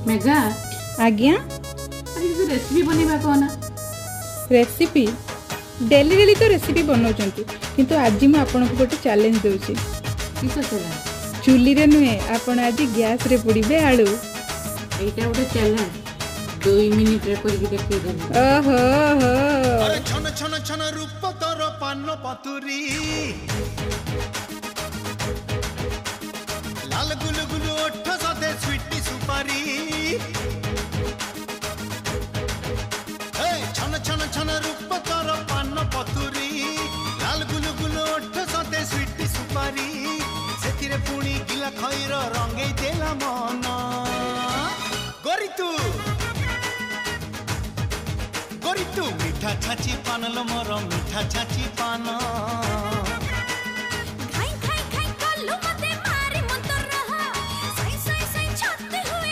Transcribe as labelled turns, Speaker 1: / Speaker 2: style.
Speaker 1: मेघा
Speaker 2: आज्ञा
Speaker 1: आज रेसिपी बनवा कौन
Speaker 2: रेसिपी डेली डेली तो रेसिपी बनाऊँ किंतु आज मुझे आपको गोटे चैलेंज दूसरी
Speaker 1: किस चैलेंज
Speaker 2: चुली रे नुहे आपण आज गैस रे पोड़े आलू
Speaker 1: এইটা গোটে চ্যালেঞ্জ 2 মিনিট রে করি দেখি দেব
Speaker 2: ओहो हो
Speaker 3: अरे छन छन छन रूप तोर पान पतुरी लाल गुलु गुलु ओठ सदे स्वीटी सुपारी हे छन छन छन रूप तोर पान पतुरी लाल गुलु गुलु ओठ सदे स्वीटी सुपारी सेतिरे पुणी गिला खैर रंगई देला मन गोरी तू मीठा छाची पान लो मोर मीठा छाची पान